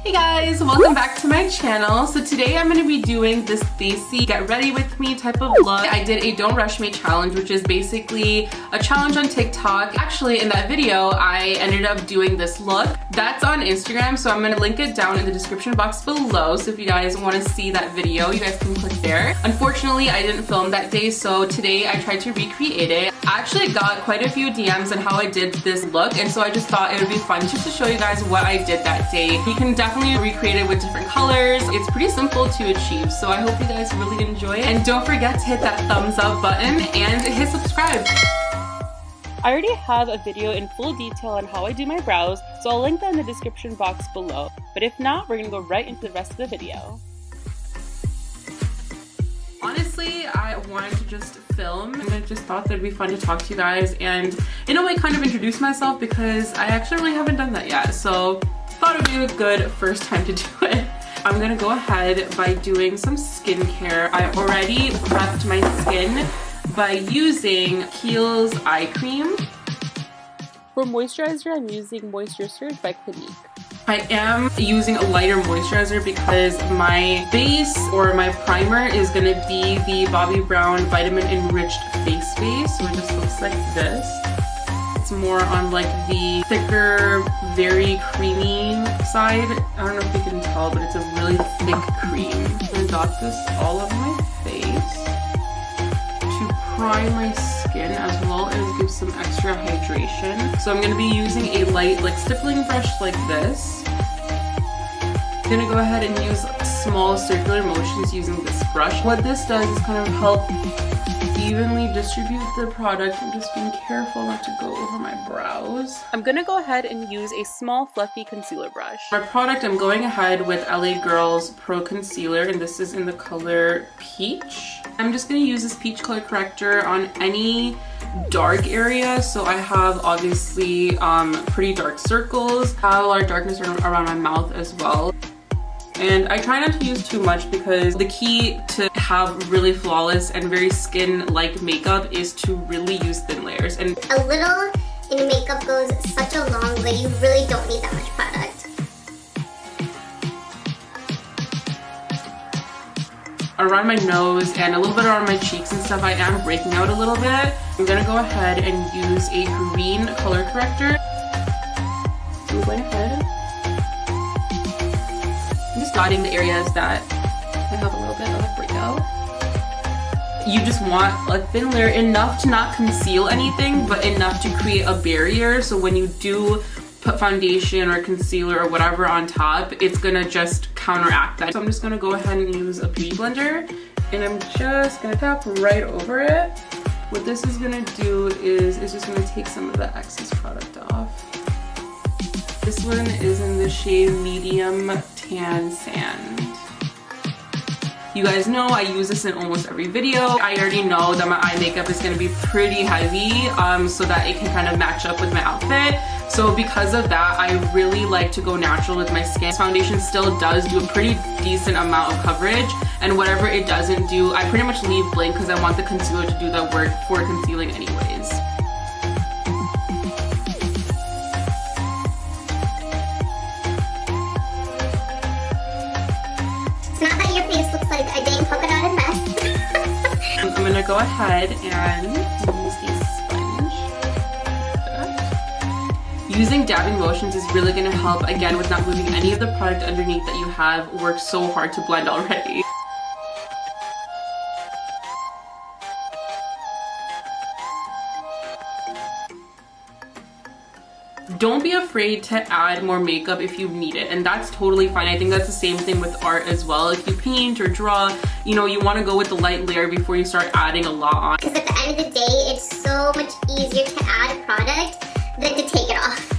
Hey guys, welcome back to my channel. So today I'm going to be doing this Desi get ready with me type of look. I did a don't rush me challenge, which is basically a challenge on TikTok. Actually, in that video I ended up doing this look. That's on Instagram, so I'm going to link it down in the description box below. So if you guys want to see that video, you guys can click there. Unfortunately, I didn't film that day, so today I tried to recreate it. I actually got quite a few DMs on how I did this look, and so I just thought it would be fun just to show you guys what I did that day. You can definitely recreate it with different colors. It's pretty simple to achieve, so I hope you guys really enjoy it. And don't forget to hit that thumbs up button and hit subscribe. I already have a video in full detail on how I do my brows, so I'll link that in the description box below. But if not, we're gonna go right into the rest of the video. Honestly, I wanted to just film and I just thought that'd be fun to talk to you guys and in a way kind of introduce myself because I actually really haven't done that yet. So thought it would be a good first time to do it. I'm gonna go ahead by doing some skincare. I already prepped my skin by using Kiehl's eye cream. For moisturizer, I'm using Moisture Surge by Clinique. I am using a lighter moisturizer because my base or my primer is gonna be the Bobbi Brown Vitamin Enriched Face Base, so it just looks like this. It's more on like the thicker, very creamy side. I don't know if you can tell, but it's a really thick cream. I got this all over my face to prime my skin as well as give some extra hydration. So I'm going to be using a light like stippling brush like this. I'm going to go ahead and use small circular motions using this brush. What this does is kind of help evenly distribute the product. I'm just being careful not to go over my brows. I'm gonna go ahead and use a small fluffy concealer brush. For my product, I'm going ahead with LA Girl's Pro Concealer, and this is in the color Peach. I'm just gonna use this peach color corrector on any dark area. So I have obviously pretty dark circles. I have a lot of darkness around my mouth as well. And I try not to use too much because the key to have really flawless and very skin-like makeup is to really use thin layers. And a little in makeup goes such a long way. You really don't need that much product. Around my nose and a little bit around my cheeks and stuff, I am breaking out a little bit. I'm gonna go ahead and use a green color corrector. So going ahead. Dotting the areas that I have a little bit of a breakout. You just want a thin layer, enough to not conceal anything, but enough to create a barrier. So when you do put foundation or concealer or whatever on top, it's gonna just counteract that. So I'm just gonna go ahead and use a beauty blender and I'm just gonna tap right over it. What this is gonna do is it's just gonna take some of the excess product off. This one is in the shade Medium Tan Sand. You guys know I use this in almost every video. I already know that my eye makeup is going to be pretty heavy so that it can kind of match up with my outfit. So because of that, I really like to go natural with my skin. This foundation still does do a pretty decent amount of coverage, and whatever it doesn't do, I pretty much leave blank because I want the concealer to do the work for concealing anyways. I'm gonna go ahead and use a sponge. Using dabbing motions is really gonna help, again, with not moving any of the product underneath that you have worked so hard to blend already. Don't be afraid to add more makeup if you need it, and that's totally fine. I think that's the same thing with art as well. If you paint or draw, you know, you want to go with the light layer before you start adding a lot on. Because at the end of the day, it's so much easier to add product than to take it off.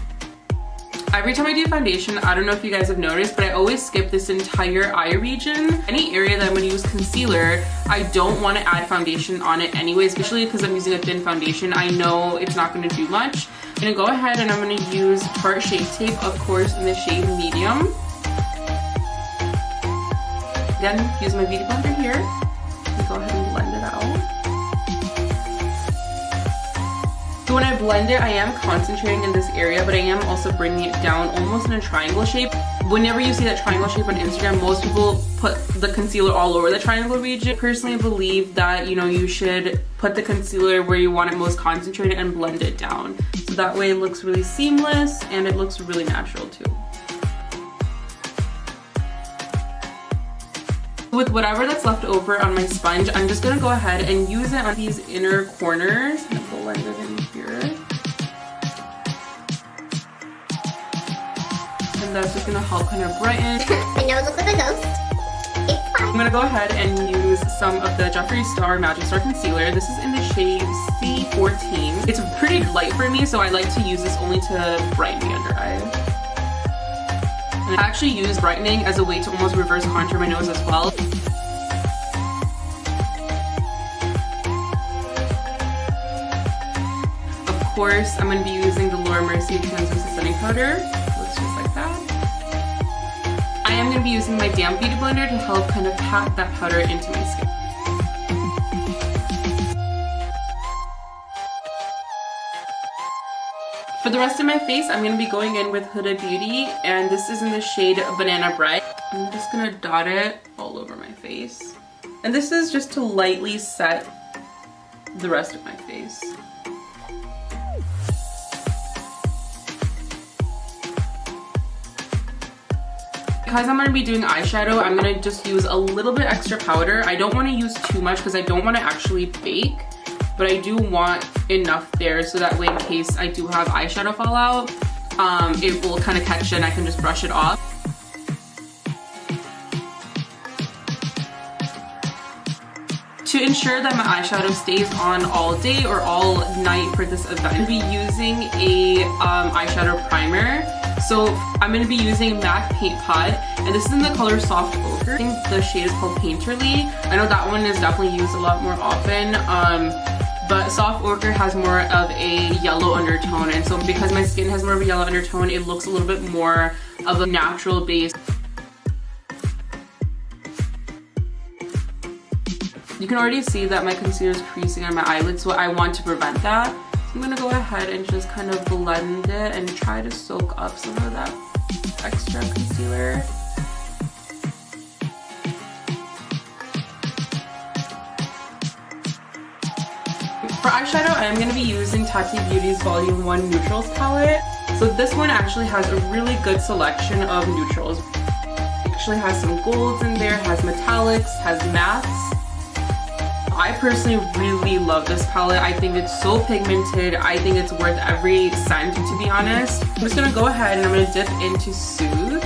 Every time I do foundation, I don't know if you guys have noticed, but I always skip this entire eye region. Any area that I'm going to use concealer, I don't want to add foundation on it anyway, especially because I'm using a thin foundation. I know it's not going to do much. I'm going to go ahead and I'm going to use Tarte Shape Tape, of course, in the shade Medium. Again, use my beauty blender here. Go ahead and blend it out. So when I blend it, I am concentrating in this area, but I am also bringing it down almost in a triangle shape. Whenever you see that triangle shape on Instagram, most people put the concealer all over the triangle region. I personally believe that, you know, you should put the concealer where you want it most concentrated and blend it down. So that way it looks really seamless and it looks really natural too. With whatever that's left over on my sponge, I'm just gonna go ahead and use it on these inner corners and blend it in here. And that's just gonna help kind of brighten. My nose looks like a ghost. It's fine. I'm gonna go ahead and use some of the Jeffree Star Magic Star Concealer. This is in the shade C14. It's pretty light for me, so I like to use this only to brighten the under eye. And I actually use brightening as a way to almost reverse contour my nose as well. Of course, I'm going to be using the Laura Mercier Translucent Setting Powder. Looks just like that. I am going to be using my damp beauty blender to help kind of pat that powder into my skin. For the rest of my face, I'm going to be going in with Huda Beauty, and this is in the shade Banana Bread. I'm just going to dot it all over my face. And this is just to lightly set the rest of my face. Because I'm going to be doing eyeshadow, I'm going to just use a little bit extra powder. I don't want to use too much because I don't want to actually bake. But I do want enough there so that way in case I do have eyeshadow fallout, it will kind of catch it and I can just brush it off. To ensure that my eyeshadow stays on all day or all night for this event, I'm going to be using a eyeshadow primer. So I'm going to be using MAC Paint Pot, and this is in the color Soft Ochre. I think the shade is called Painterly. I know that one is definitely used a lot more often. But Soft Ochre has more of a yellow undertone, and so because my skin has more of a yellow undertone, it looks a little bit more of a natural base. You can already see that my concealer is creasing on my eyelids, so I want to prevent that. So I'm going to go ahead and just kind of blend it and try to soak up some of that extra concealer. For eyeshadow, I am going to be using Tarte Beauty's Volume 1 Neutrals palette. So this one actually has a really good selection of neutrals. It actually has some golds in there, has metallics, has mattes. I personally really love this palette. I think it's so pigmented. I think it's worth every cent, to be honest. I'm just going to go ahead and I'm going to dip into Soothe.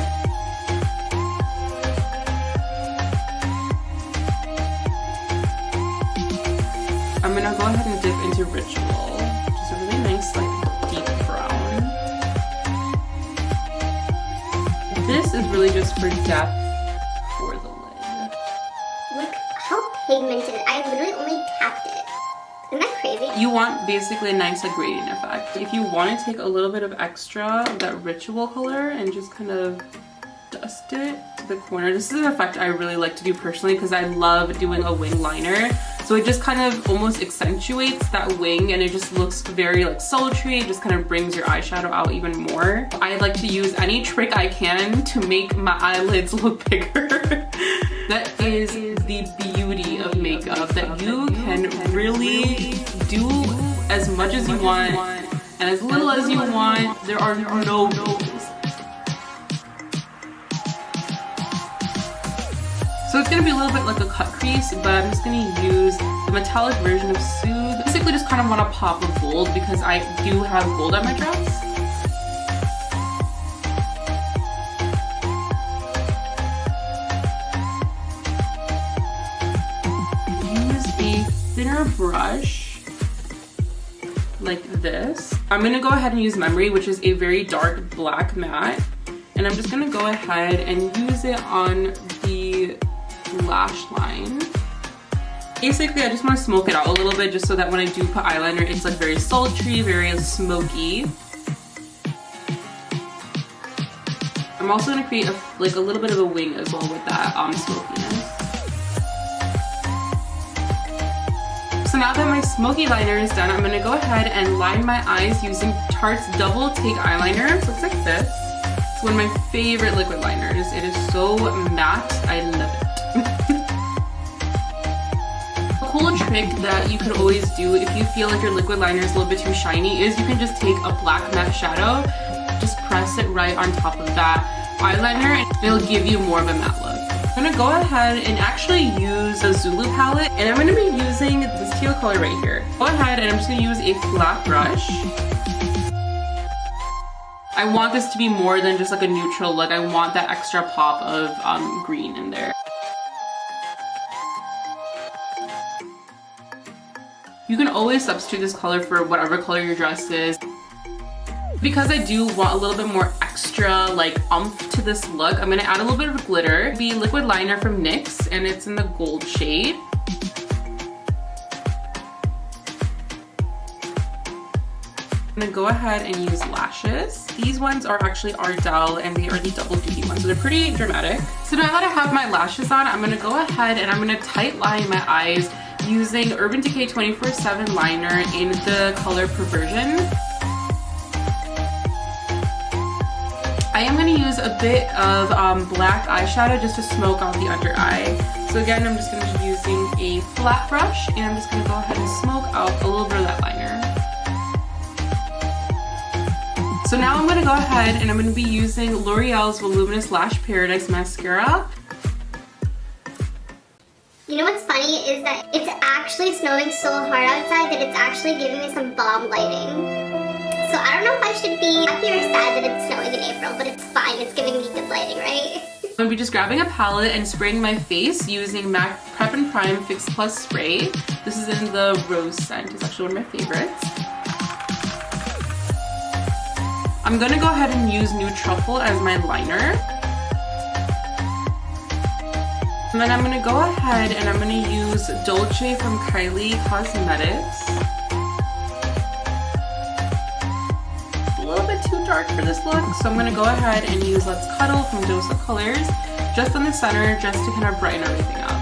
I'm gonna go ahead and dip into Ritual, which is a really nice, like, deep brown. This is really just for depth for the lid. Look how pigmented. I literally only tapped it. Isn't that crazy? You want basically a nice, like, gradient effect. If you want to take a little bit of extra of that Ritual color and just kind of dust it to the corner. This is an effect I really like to do personally because I love doing a wing liner. So it just kind of almost accentuates that wing and it just looks very like sultry. It just kind of brings your eyeshadow out even more. I like to use any trick I can to make my eyelids look bigger. That is the beauty of makeup, that you can really do as much as you want and as little as you want. There are no rules. So it's going to be a little bit like a cut crease, but I'm just going to use the metallic version of Soothe. Basically just kind of want to pop a gold because I do have gold on my dress. Use a thinner brush like this. I'm going to go ahead and use Memory, which is a very dark black matte. And I'm just going to go ahead and use it on the lash line. Basically, I just want to smoke it out a little bit just so that when I do put eyeliner, it's like very sultry, very smoky. I'm also going to create a little bit of a wing as well with that smokiness. So now that my smoky liner is done, I'm going to go ahead and line my eyes using Tarte's Double Take Eyeliner. So it's like this. It's one of my favorite liquid liners. It is so matte. I love it. A cool trick that you could always do if you feel like your liquid liner is a little bit too shiny is you can just take a black matte shadow, just press it right on top of that eyeliner, and it'll give you more of a matte look. I'm gonna go ahead and actually use a Zulu palette, and I'm gonna be using this teal color right here. Go ahead and I'm just gonna use a flat brush. I want this to be more than just like a neutral look. I want that extra pop of green in there. You can always substitute this color for whatever color your dress is. Because I do want a little bit more extra like oomph to this look, I'm gonna add a little bit of glitter. The liquid liner from NYX, and it's in the gold shade. I'm gonna go ahead and use lashes. These ones are actually Ardell, and they are the double duty ones, so they're pretty dramatic. So now that I have my lashes on, I'm gonna go ahead and I'm gonna tight line my eyes using Urban Decay 24/7 liner in the color Perversion. I am going to use a bit of black eyeshadow just to smoke out the under eye. So again, I'm just going to be using a flat brush, and I'm just going to go ahead and smoke out a little bit of that liner. So now I'm going to go ahead and I'm going to be using L'Oreal's Voluminous Lash Paradise Mascara. You know what's funny is that it's actually snowing so hard outside that it's actually giving me some bomb lighting. So I don't know if I should be happy or sad that it's snowing in April, but it's fine. It's giving me good lighting, right? I'm going to be just grabbing a palette and spraying my face using MAC Prep and Prime Fix Plus Spray. This is in the rose scent. It's actually one of my favorites. I'm going to go ahead and use Nude Truffle as my liner. And then I'm going to go ahead and I'm going to use Dolce from Kylie Cosmetics. A little bit too dark for this look, so I'm going to go ahead and use Let's Cuddle from Dose of Colors just in the center, just to kind of brighten everything up.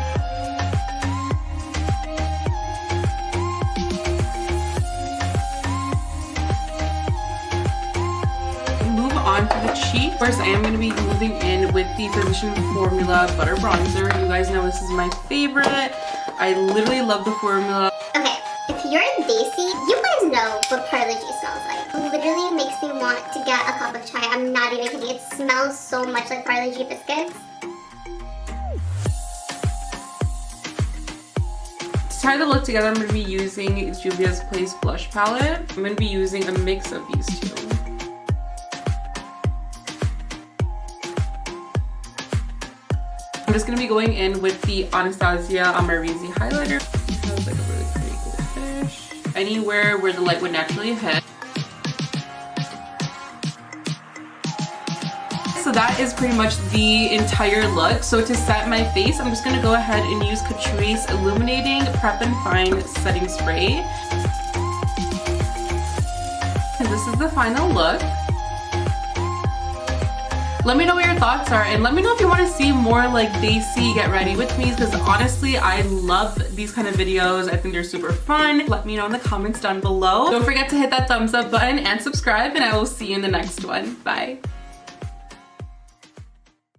Move on to the cheek. First, I am going to be moving in with the Physician Formula Butter Bronzer. You guys know this is my favorite. I literally love the formula. Okay, if you're a Desi, you guys know what Parle G smells like. It literally makes me want to get a cup of chai. I'm not even kidding. It smells so much like Parle G biscuits. To tie the look together, I'm going to be using Juvia's Place Blush Palette. I'm going to be using a mix of these two. I'm just going to be going in with the Anastasia Amarizi highlighter. It has like a really pretty gold finish. Anywhere where the light would naturally hit. So that is pretty much the entire look. So to set my face, I'm just going to go ahead and use Catrice Illuminating Prep and Fine Setting Spray. And this is the final look. Let me know what your thoughts are, and let me know if you want to see more like Desi get ready with me, because honestly I love these kind of videos. I think they're super fun. Let me know in the comments down below. Don't forget to hit that thumbs up button and subscribe, and I will see you in the next one. Bye.